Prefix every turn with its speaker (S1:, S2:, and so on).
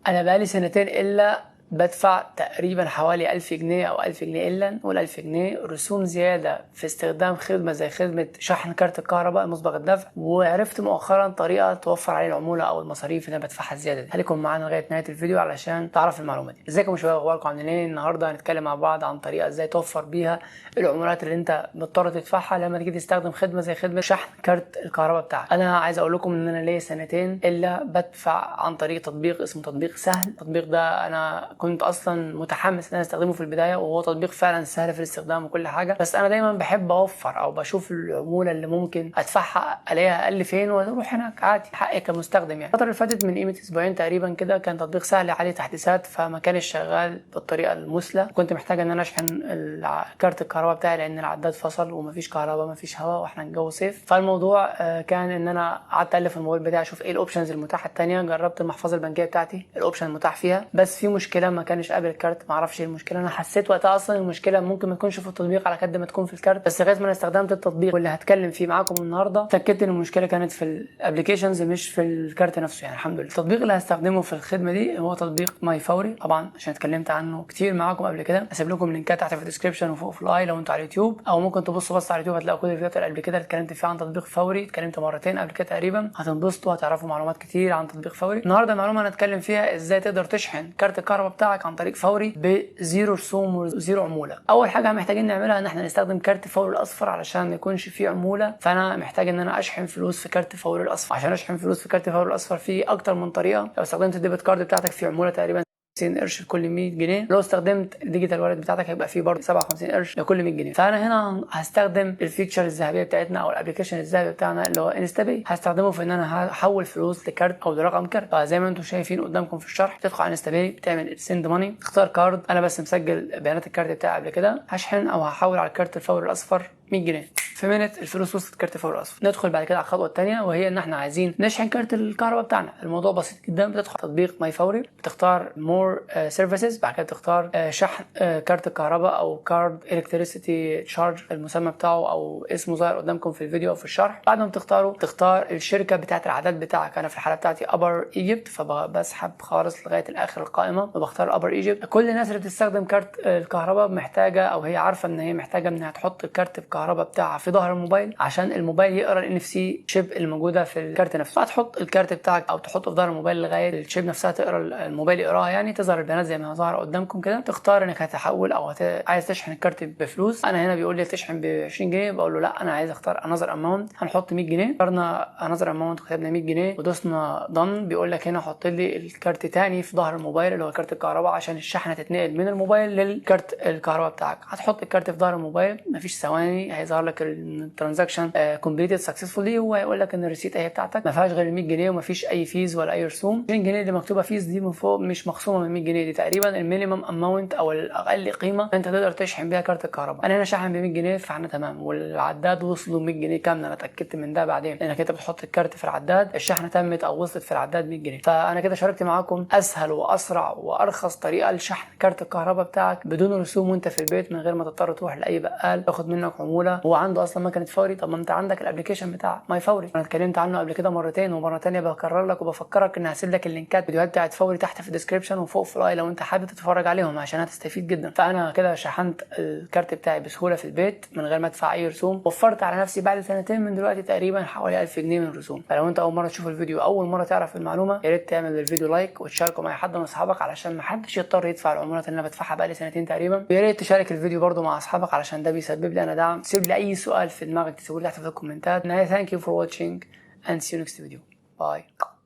S1: انا بقالي سنتين الا بدفع تقريبا حوالي 1000 جنيه او 1000 جنيه الا نقول 1000 جنيه رسوم زياده في استخدام خدمه زي خدمه شحن كارت الكهرباء مسبق الدفع، وعرفت مؤخرا طريقه توفر علي العموله او المصاريف اللي انا بدفعها زياده دي. خليكم معانا لغايه نهايه الفيديو علشان تعرف المعلومه دي. ازيكم يا شباب، اخباركم عاملين ايه؟ النهارده هنتكلم مع بعض عن طريقه ازاي توفر بيها العمولات اللي انت مضطر تدفعها لما تيجي تستخدم خدمه زي خدمه شحن كارت الكهرباء بتاعك. انا عايز اقول لكم ان انا ليا سنتين الا بدفع عن طريق تطبيق اسمه تطبيق سهل. التطبيق ده انا كنت اصلا متحمس ان انا استخدمه في البدايه، وهو تطبيق فعلا سهل في الاستخدام وكل حاجه، بس انا دايما بحب اوفر او بشوف العموله اللي ممكن ادفعها الاقيها اقل فين واروح هناك عادي حقي كمستخدم. يعني الفتره اللي فاتت من قيمه اسبوعين تقريبا كده كان تطبيق سهل عليه تحديثات، فما كانش شغال بالطريقه المثلى. كنت محتاج ان انا اشحن كارت الكهرباء بتاعي لان العداد فصل ومفيش كهرباء مفيش هواء واحنا الجو صيف. فالموضوع كان ان انا قعدت الف الموبايل بتاعي اشوف ايه الاوبشنز المتاحه الثانيه. جربت المحفظه البنكيه بتاعتي الاوبشن المتاح فيها، بس في مشكله ما كانش قابل الكارت. ما اعرفش ايه المشكله. انا حسيت وقتها اصلا المشكله ممكن ما تكونش في التطبيق على قد ما تكون في الكارت، بس لغايه ما انا استخدمت التطبيق واللي هتكلم فيه معاكم النهارده اتاكدت ان المشكله كانت في الابلكيشنز مش في الكارت نفسه. يعني الحمد لله. التطبيق اللي هستخدمه في الخدمه دي هو تطبيق ماي فوري، طبعا عشان اتكلمت عنه كتير معاكم قبل كده. هسيب لكم لينكات تحت في الديسكربشن وفوق في الاي لو انتوا على اليوتيوب، او ممكن تبصوا بس على اليوتيوب هتلاقوا كل الفيديوهات اللي قبل كده اتكلمت فيها عن تطبيق فوري. اتكلمت مرتين قبل كده تقريبا، هتنبسطوا هتعرفوا معلومات كتير عن تطبيق فوري. النهارده المعلومه هنتكلم فيها ازاي تقدر تشحن كارت الكهرباء بتاعك عن طريق فوري بزيرو رسوم وزيرو عموله. اول حاجه محتاجين نعملها ان احنا نستخدم كارت فوري الاصفر علشان ما يكونش فيه عموله. فانا محتاج ان انا اشحن فلوس في كارت فوري الاصفر. عشان اشحن فلوس في كارت فوري الاصفر في اكتر من طريقه. لو استخدمت الديبت كارد بتاعتك في عموله تقريبا 50 قرش لكل 100 جنيه. لو استخدمت الديجيتال والت بتاعتك هيبقى فيه برضه 57 قرش لكل 100 جنيه. فانا هنا هستخدم الفيتشر الذهبيه بتاعتنا او الابلكيشن الذهبي بتاعنا اللي هو انستا باي. هستخدمه في ان انا هحول فلوس لكارت او لرقم كارت. فزي ما انتم شايفين قدامكم في الشرح، تدخل على انستا باي تعمل سند ماني، تختار كارد. انا بس مسجل بيانات الكارت بتاعي قبل كده. هشحن او هحول على الكارت الفوري الاصفر 100 جنيه. في منت الفلوس وصلت كارت فوري الاصفر. ندخل بعد كده على الخطوه الثانيه، وهي ان احنا عايزين نشحن كارت الكهرباء بتاعنا. الموضوع بسيط جدا. بتدخل تطبيق ماي فوري، بتختار مور سيرفيسز، بعد كده تختار شحن كارت الكهرباء او كارد الكتريسيتي تشارج المسمى بتاعه او اسمه ظاهر قدامكم في الفيديو او في الشرح. بعد ما تختار الشركه بتاعه العداد بتاعك. انا في الحاله بتاعتي ابر ايجيبت، فبسحب خالص لغايه الاخر القائمه وبختار ابر ايجيبت. كل الناس اللي بتستخدم كارت الكهرباء محتاجه او هي عارفه ان هي محتاجه انها تحط الكارت الكهرباء بتاعها في ظهر الموبايل عشان الموبايل يقرا الان اف سي شيب الموجوده في الكارت نفسه. هتحط الكارت بتاعك او تحطه في ظهر الموبايل لغايه الشيب نفسها تقرا الموبايل يقراها، يعني تظهر البيانات زي ما ظاهره قدامكم كده. تختار انك هتحول او عايز تشحن الكارت بفلوس. انا هنا بيقول لي تشحن ب 20 جنيه، بقول له لا انا عايز اختار انذر اماونت. هنحط 100 جنيه. اخترنا انذر اماونت وكتبنا 100 جنيه ودوسنا دن. بيقول لك هنا حط لي الكارت تاني في ظهر الموبايل اللي هو كارت الكهرباء عشان الشحنه تتنقل من الموبايل للكارت الكهرباء بتاعك. هتحط الكارت في ظهر الموبايل، مفيش ثواني هيظهر لك الترانزاكشن كومبليتد سكسسفولي، وهيقول لك ان الريسيت اهي بتاعتك ما فيهاش غير 100 جنيه ومفيش اي فيز ولا اي رسوم. 20 جنيه اللي مكتوبه فيز دي من فوق مش مخصومه من 100 جنيه، دي تقريبا المينيمم اماونت او الاقل قيمه انت تقدر تشحن بيها كارت الكهرباء. انا هنا شاحن ب 100 جنيه فاحنا تمام، والعداد وصلوا 100 جنيه كامله. انا اتاكدت من ده بعدين لانك انت بتحط الكارت في العداد الشحنه تمت او وصلت في العداد 100 جنيه. فانا كده شاركت معاكم اسهل واسرع وارخص طريقه لشحن كارت الكهرباء بتاعك بدون رسوم وانت في البيت، من غير ما تضطر تروح لاي بقال ياخد منك عموله. هو عنده اصلا مكنه فوري. طب ما انت عندك الابلكيشن بتاع ماي فوري، انا اتكلمت عنه قبل كده مرتين، ومره ثانيه بكرر لك وبفكرك ان هسيب لك اللينكات فيديوهات بتاعت فوري تحت في الديسكربشن وفوق في الاي لو انت حابب تتفرج عليهم عشان هتستفيد جدا. فانا كده شحنت الكارت بتاعي بسهوله في البيت من غير ما ادفع اي رسوم. وفرت على نفسي بعد سنتين من دلوقتي تقريبا حوالي 1000 جنيه من الرسوم. فلو انت اول مره تشوف الفيديو اول مره تعرف المعلومه، يا ريت تعمل للفيديو لايك وتشاركه مع حد من اصحابك علشان ما حدش يضطر يدفع العمولات اللي انا بدفعها بقالي سنتين تقريبا. ويا ريت تشارك الفيديو برده مع اصحابك علشان ده بيسبب لي انا دعم. سيب لي اي سؤال في دماغك تسيبه لي تحت في الكومنتات. ثانك يو فور واتشينج and see you next video. Bye.